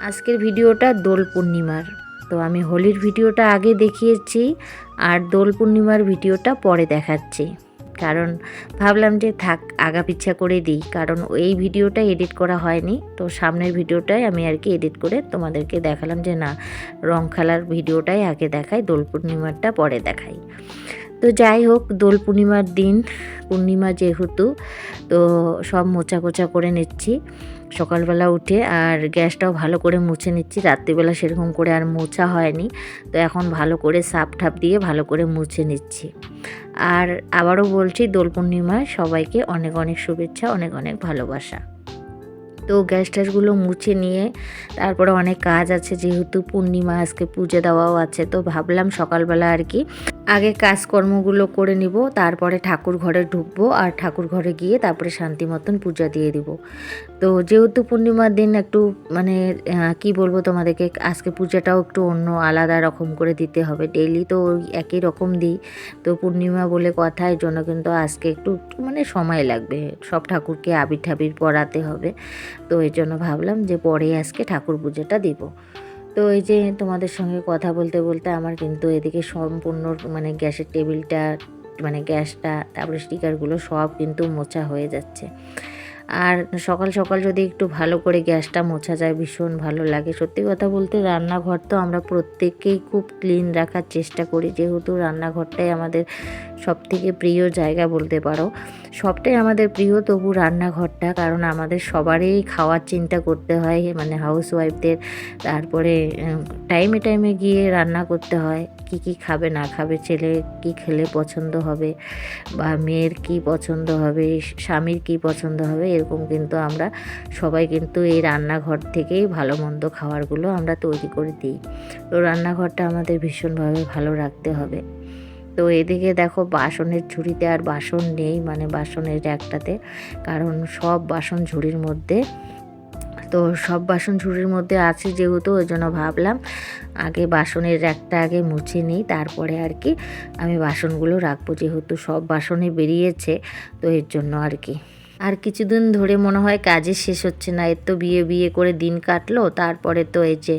আজকের ভিডিওটা দোল পূর্ণিমার। তো আমি হোলির ভিডিওটা আগে দেখিয়েছি আর দোল পূর্ণিমার ভিডিওটা পরে দেখাচ্ছি, কারণ ভাবলাম যে থাক আগা পিছা করে দিই, কারণ এই ভিডিওটা এডিট করা হয়নি। তো সামনের ভিডিওটাই আমি আর কি এডিট করে তোমাদেরকে দেখালাম যে না, রং খেলার ভিডিওটাই আগে দেখাই, দোল পূর্ণিমারটা পরে দেখাই। তো যাই হোক, দোল পূর্ণিমার দিন, পূর্ণিমা যেহেতু, তো সব মোচা কোচা করে নিচ্ছি সকালবেলা উঠে, আর গ্যাসটাও ভালো করে মুছে নিচ্ছি। রাত্রিবেলা সেরকম করে আর মোছা হয়নি, তো এখন ভালো করে সাপ ঠাপ দিয়ে ভালো করে মুছে নিচ্ছি। আর আবারও বলছি, দোল পূর্ণিমায় সবাইকে অনেক অনেক শুভেচ্ছা, অনেক অনেক ভালোবাসা। তো গ্যাস ট্যাসগুলো মুছে নিয়ে তারপরে অনেক কাজ আছে, যেহেতু পূর্ণিমা, আজকে পুজো দেওয়াও আছে। তো ভাবলাম সকালবেলা আর কি আগে কাজকর্মগুলো করে নিব, তারপরে ঠাকুর ঘরে ঢুকবো, আর ঠাকুর ঘরে গিয়ে তারপরে শান্তি মতন পূজা দিয়ে দিব। তো যেহেতু পূর্ণিমার দিন একটু মানে কি বলবো তোমাদেরকে, আজকে পূজাটাও একটু অন্য আলাদা রকম করে দিতে হবে। ডেইলি তো ওই একই রকম দিই, তো পূর্ণিমা বলে কথা, এর জন্য কিন্তু আজকে একটু মানে সময় লাগবে, সব ঠাকুরকে আবির ঠাবির পরাতে হবে। তো এই জন্য ভাবলাম যে পরে আজকে ঠাকুর পুজোটা দিব। তো এই যে তোমাদের সঙ্গে কথা বলতে বলতে আমার কিন্তু এদিকে সম্পূর্ণ মানে গ্যাসের টেবিলটা, মানে গ্যাসটা, তারপরে স্টিকারগুলো সব কিন্তু মোছা হয়ে যাচ্ছে। আর সকাল সকাল যদি একটু ভালো করে গ্যাসটা মোছা যায় ভীষণ ভালো লাগে। সত্যি কথা বলতে রান্নাঘর তো আমরা প্রত্যেকেই খুব ক্লিন রাখার চেষ্টা করি, যেহেতু রান্নাঘরটাই আমাদের সবথেকে প্রিয় জায়গা বলতে পারো। সবটাই আমাদের প্রিয়, তবু রান্নাঘরটা, কারণ আমাদের সবারই খাওয়ার চিন্তা করতে হয়, মানে হাউস ওয়াইফদের। তারপরে টাইমে টাইমে গিয়ে রান্না করতে হয়, কি কি খাবে না খাবে, ছেলে কি খেলে পছন্দ হবে, বা মেয়ের কি পছন্দ হবে, স্বামীর কি পছন্দ হবে, এরকম কিন্তু আমরা সবাই কিন্তু এই রান্নাঘর থেকেই ভালো মন্দ খাবারগুলো আমরা তৈরি করে দিই। তো রান্নাঘরটা আমাদের ভীষণভাবে ভালো রাখতে হবে। তো এদিকে দেখো বাসনের ঝুড়িতে আর বাসন নেই, মানে বাসনের একটাতে, কারণ সব বাসন ঝুড়ির মধ্যে, তো সব বাসন ঝুড়ির মধ্যে আছে যেহেতু, ওই জন্য ভাবলাম আগে বাসনের র্যাকটা আগে মুছে নিই, তারপরে আর কি আমি বাসনগুলো রাখবো, যেহেতু সব বাসনে বেরিয়েছে। তো এর জন্য আর কি আর কিছুদিন ধরে মনে হয় কাজের শেষ হচ্ছে না। এর তো বিয়ে বিয়ে করে দিন কাটলো, তারপরে তো এই যে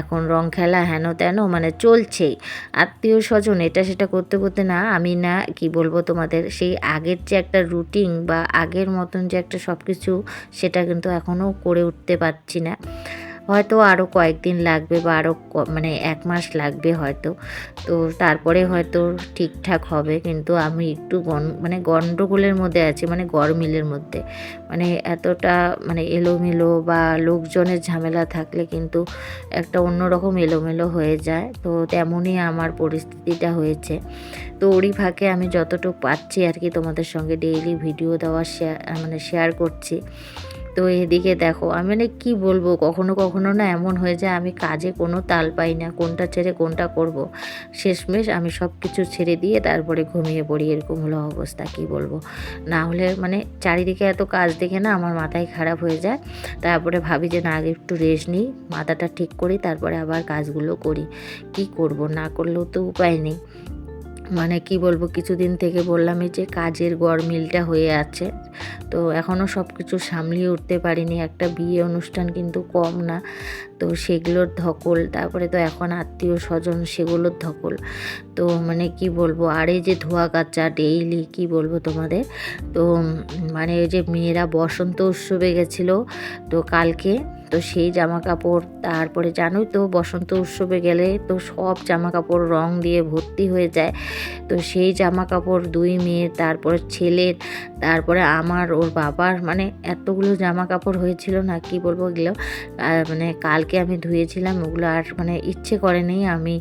এখন রং খেলা হেন তেন মানে চলছেই, আত্মীয় স্বজন এটা সেটা করতে করতে না, আমি না কি বলবো তোমাদের, সেই আগের যে একটা রুটিন বা আগের মতন যে একটা সব কিছু, সেটা কিন্তু এখনও করে উঠতে পারছি না। হয়তো আরও কয়েকদিন লাগবে, বা আরও মানে 1 মাস লাগবে হয়তো। তো তারপরে হয়তো ঠিকঠাক হবে, কিন্তু আমি একটু মানে গণ্ডগোলের মধ্যে আছি, মানে গরমিলের মধ্যে। মানে এতটা মানে এলোমেলো, বা লোকজনের ঝামেলা থাকলে কিন্তু একটা অন্যরকম এলোমেলো হয়ে যায়। তো তেমনই আমার পরিস্থিতিটা হয়েছে। তো ওরই ফাঁকে আমি যতটুকু পাচ্ছি আর কি তোমাদের সঙ্গে ডেইলি ভিডিও দেওয়ার শেয়ার করছি। তো এদিকে দেখো, আমি মানে কী বলবো, কখনো কখনো না এমন হয়ে যায় আমি কাজে কোনো তাল পাই না, কোনটা ছেড়ে কোনটা করব। শেষমেশ আমি সব কিছু ছেড়ে দিয়ে তারপরে ঘুমিয়ে পড়ি, এরকম হলো অবস্থা, কি বলবো। না হলে মানে চারিদিকে এত কাজ দেখে না আমার মাথায় খারাপ হয়ে যায়। তারপরে ভাবি যে না, আগে একটু রেস্ট নিই, মাথাটা ঠিক করি, তারপরে আবার কাজগুলো করি। কি করব, না করলেও তো উপায় নেই। মানে কি বলবো, কিছুদিন থেকে বললামই যে কাজের গরমিলটা হয়ে আছে। তো এখনও সব কিছু সামলিয়ে উঠতে পারিনি। একটা বিয়ে অনুষ্ঠান কিন্তু কম না, তো সেগুলোর ধকল, তারপরে তো এখন আত্মীয় স্বজন, সেগুলোর ধকল। তো মানে কি বলবো, আর এই যে ধোয়া কাচা ডেইলি, কি বলবো তোমাদের। তো মানে এই যে মেয়েরা বসন্ত উৎসবে গেছিলো তো কালকে, তো সেই জামা কাপড়, তারপরে জানোই তো বসন্ত উৎসবে গেলে তো সব জামা কাপড় রং দিয়ে ভর্তি হয়ে যায়। তো সেই জামা কাপড় 2 মেয়ের, তারপরে ছেলের, তারপরে আমার, ওর বাবার, মানে এতগুলো জামা কাপড় হয়েছিল না, কি বলবো ওগুলো। মানে কালকে আমি ধুয়েছিলাম ওগুলো, আর মানে ইচ্ছে করেনি আমি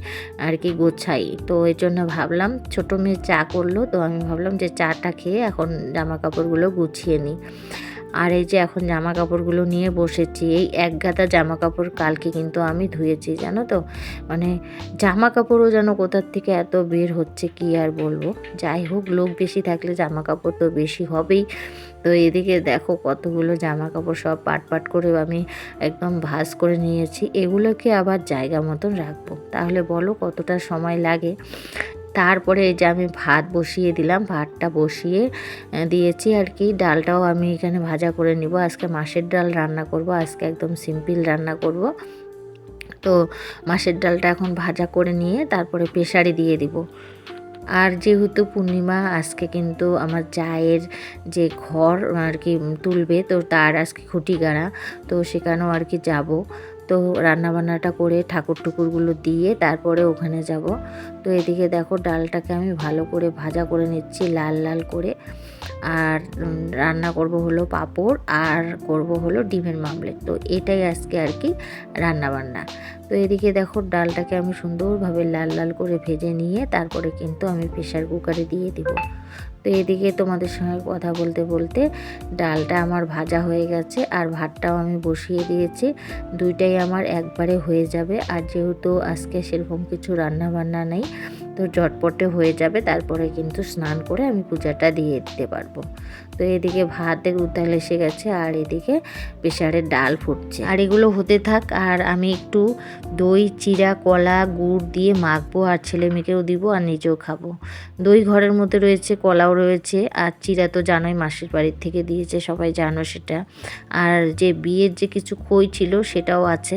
আর কি গোছাই। তো এই জন্য ভাবলাম, ছোটো মেয়ে চা করলো, তো আমি ভাবলাম যে চাটা খেয়ে এখন জামা কাপড়গুলো গুছিয়ে নিই। আর এই যে এখন জামা কাপড়গুলো নিয়ে বসেছি, এই 1 গাদা জামা কাপড় কালকে কিন্তু আমি ধুয়েছি, জানো তো। মানে জামা কাপড়ও যেন কোথার থেকে এত বের হচ্ছে, কি আর বলবো। যাই হোক, লোক বেশি থাকলে জামা কাপড় তো বেশি হবেই। তো এদিকে দেখো কতগুলো জামা কাপড় সব পাট পাট করে আমি একদম ভাঁজ করে নিয়েছি। এগুলোকে আবার জায়গা মতন রাখবো, তাহলে বলো কতটা সময় লাগে। তারপরে এই যে আমি ভাত বসিয়ে দিলাম, ভাতটা বসিয়ে দিয়েছি আর কি। ডালটাও আমি এখানে ভাজা করে নিব। আজকে মাছের ডাল রান্না করব, আজকে একদম সিম্পল রান্না করব। তো মাছের ডালটা এখন ভাজা করে নিয়ে তারপরে প্রেসারে দিয়ে দিব। আর যেহেতু পূর্ণিমা, আজকে কিন্তু আমার জায়ের যে ঘর আর কি তুলবে, তো তার আজকে খুঁটি গাড়া, তো সেখানেও আর কি যাব। তো রান্নাবান্নাটা করে ঠাকুর টুকুরগুলো দিয়ে তারপরে ওখানে যাব। তো এদিকে দেখো ডালটাকে আমি ভালো করে ভাজা করে নিচ্ছি লাল লাল করে। আর রান্না করব হলো পাঁপড় আর করব হলো ডিমের মামলেট। তো এটাই আজকে আর কি রান্নাবান্না। তো এদিকে দেখো ডালটাকে আমি সুন্দরভাবে লাল লাল করে ভেজে নিয়ে তারপরে কিন্তু আমি প্রেসার কুকারে দিয়ে দিব। তো এদিকে তোমাদের সঙ্গে কথা বলতে বলতে ডালটা আমার ভাজা হয়ে গেছে আর ভাতটাও আমি বসিয়ে দিয়েছি। দুইটাই আমার একবারে হয়ে যাবে। আর যেহেতু আজকে সেরকম কিছু রান্না বান্না নেই, তো ঝটপটে হয়ে যাবে। তারপরে কিন্তু স্নান করে আমি পূজাটা দিয়ে দিতে পারবো। তো এদিকে ভাতের উতাল এসে গেছে আর এদিকে প্রেসারের ডাল ফুটছে। আর এগুলো হতে থাক, আর আমি একটু দই, চিড়া, কলা, গুড় দিয়ে মাখবো আর ছেলে মেয়েকেও দিব আর নিজেও খাবো। দই ঘরের মধ্যে রয়েছে, কলাও রয়েছে, আর চিড়া তো জানোই মাসির বাড়ির থেকে দিয়েছে, সবাই জানো সেটা। আর যে বিয়ের যে কিছু খই ছিল সেটাও আছে,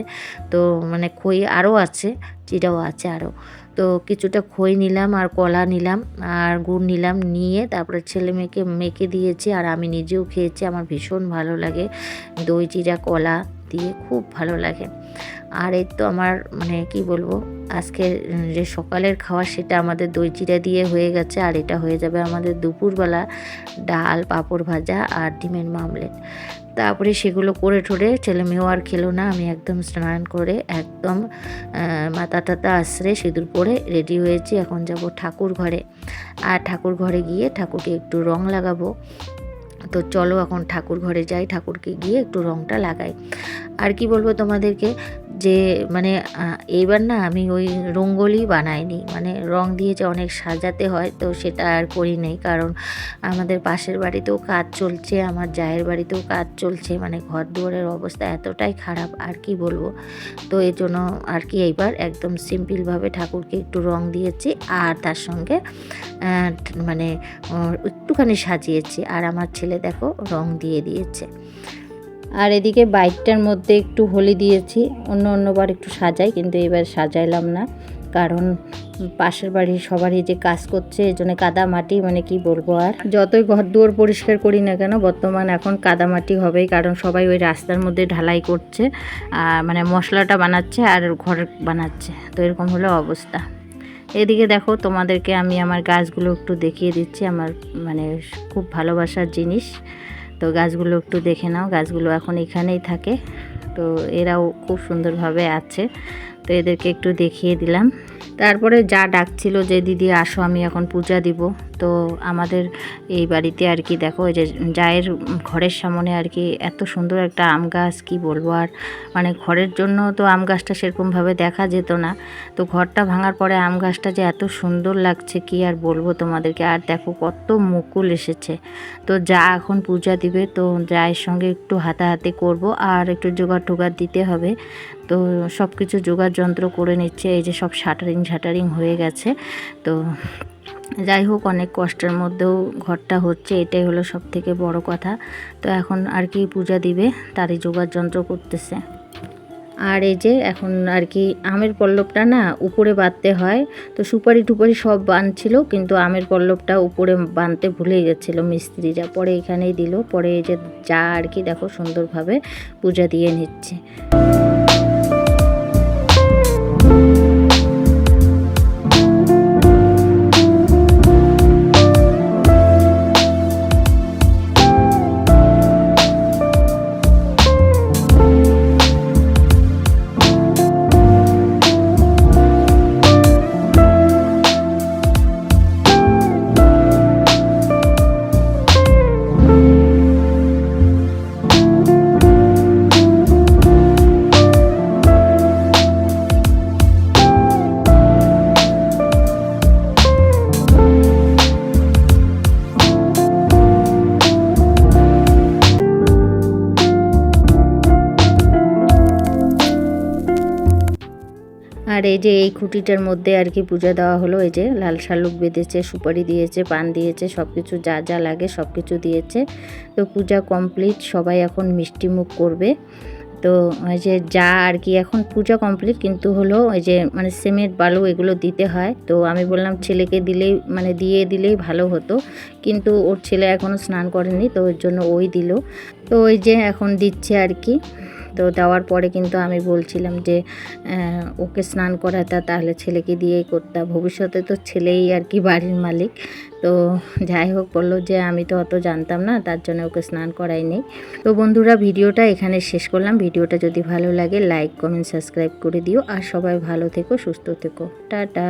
তো মানে খই আরও আছে, চিড়াও আছে আরও। তো কিছুটা খই নিলাম আর কলা নিলাম আর গুড় নিলাম, নিয়ে তারপরে ছেলে মেয়েকে মেখে দিয়েছি আর আমি নিজেও খেয়েছি। আমার ভীষণ ভালো লাগে দই, চিড়া, কলা দিয়ে, খুব ভালো লাগে। আর এই তো আমার মানে কি বলবো, আজকে যে সকালের খাওয়া সেটা আমাদের দই চিড়া দিয়ে হয়ে গেছে। আর এটা হয়ে যাবে আমাদের দুপুরবেলা ডাল, পাঁপড় ভাজা আর ডিমের মামলেট। তারপরে সেগুলো করে ঠোরে ছেলে মেয়েও আর খেলো না। আমি একদম স্নান করে একদম মাথা টাতা আশ্রে সিঁদুর পরে রেডি হয়েছি। এখন যাব ঠাকুর ঘরে, আর ঠাকুর ঘরে গিয়ে ঠাকুরকে একটু রং লাগাবো। তো চলো এখন ঠাকুর ঘরে যাই, ঠাকুরকে গিয়ে একটু রংটা লাগাই। আর কি বলবো তোমাদেরকে, যে মানে এইবার না আমি ওই রঙ্গোলি বানাইনি, মানে রং দিয়ে যে অনেক সাজাতে হয় তো সেটা আর করি নাই। কারণ আমাদের পাশের বাড়িতেও কাজ চলছে, আমার জায়ের বাড়িতেও কাজ চলছে, মানে ঘর দুয়ারের অবস্থা এতটাই খারাপ আর কি বলবো। তো এই জন্য আর কি এইবার একদম সিম্পলভাবে ঠাকুরকে একটু রং দিয়েছি আর তার সঙ্গে মানে একটুখানি সাজিয়েছি। আর আমার ছেলে দেখো রং দিয়ে দিয়েছে। আর এদিকে বাইকটার মধ্যে একটু হোলি দিয়েছি, অন্যবার একটু সাজাই, কিন্তু এবার সাজাইলাম না, কারণ পাশের বাড়ির সবারই যে কাজ করছে, এই জন্য কাদা মাটি, মানে কি বলবো, আর যতই ঘর দুয়ার পরিষ্কার করি না কেন বর্তমান এখন কাদা মাটি হবেই, কারণ সবাই ওই রাস্তার মধ্যে ঢালাই করছে, মানে মশলাটা বানাচ্ছে আর ঘর বানাচ্ছে, তো এরকম হলো অবস্থা। এদিকে দেখো তোমাদেরকে আমি আমার গাছগুলো একটু দেখিয়ে দিচ্ছি, আমার মানে খুব ভালোবাসার জিনিস। তো গাছগুলো একটু দেখে নাও, গাছগুলো এখন এখানেই থাকে, তো এরাও খুব সুন্দরভাবে আছে, তো এদেরকে একটু দেখিয়ে দিলাম। তারপরে যা ডাকছিল যে দিদি আসো আমি এখন পূজা দিব। তো আমাদের এই বাড়িতে আর কি দেখো, ওই যে জায়ের ঘরের সামনে আর কি এত সুন্দর একটা আম গাছ, কি বলবো। আর মানে ঘরের জন্য তো আম গাছটা সেরকমভাবে দেখা যেত না, তো ঘরটা ভাঙার পরে আম গাছটা যে এত সুন্দর লাগছে কি আর বলবো তোমাদেরকে। আর দেখো কত মুকুল এসেছে। তো যা এখন পূজা দিবে, তো জায়ের সঙ্গে একটু হাতাহাতি করব আর একটু জোগাড় টোগাড় দিতে হবে। তো সব কিছু জোগাড় যন্ত্র করে নিচ্ছে, এই যে সব শাটারিং হয়ে গেছে। তো যাই হোক, অনেক কষ্টের মধ্যেও ঘরটা হচ্ছে, এটাই হলো সব থেকে বড় কথা। তো এখন আর কি পূজা দিবে তারই জোগাড় যন্ত্র করতেছে। আর এই যে এখন আর কি আমের পল্লবটা না উপরে বাঁধতে হয়, তো সুপারি টুপারি সব বাঁধছিল, কিন্তু আমের পল্লবটা উপরে বাঁধতে ভুলে গেছিলো মিস্ত্রিরা, পরে এখানেই দিল। পরে এই যে যা আর কি দেখো সুন্দরভাবে পূজা দিয়ে নিচ্ছে। আর এই যে এই খুঁটিটার মধ্যে আর কি পূজা দেওয়া হলো। এই যে লাল শালুক বেঁধেছে, সুপারি দিয়েছে, পান দিয়েছে, সব কিছু যা যা লাগে সব কিছু দিয়েছে। তো পূজা কমপ্লিট, সবাই এখন মিষ্টি মুখ করবে। তো ওই যে যা আর কি এখন পূজা কমপ্লিট, কিন্তু হলো ওই যে মানে সিমেন্ট বালু এগুলো দিতে হয়। তো আমি বললাম ছেলেকে দিলেই মানে দিয়ে দিলেই ভালো হতো, কিন্তু ওর ছেলে এখনও স্নান করেনি, তো ওর জন্য ওই দিল। তো ওই যে এখন দিচ্ছে আর কি। তো দেওয়ার পরে কিন্তু আমি বলছিলাম যে ওকে স্নান করাতা, তাহলে ছেলেকে দিয়েই করতাম, ভবিষ্যতে তো ছেলেই আর কি বাড়ির মালিক। তো যাই হোক, বললো যে আমি তো অত জানতাম না, তার জন্য ওকে স্নান করাইনি। তো বন্ধুরা, ভিডিওটা এখানে শেষ করলাম। ভিডিওটা যদি ভালো লাগে লাইক কমেন্ট সাবস্ক্রাইব করে দিও, আর সবাই ভালো থেকো, সুস্থ থেকো, টাটা।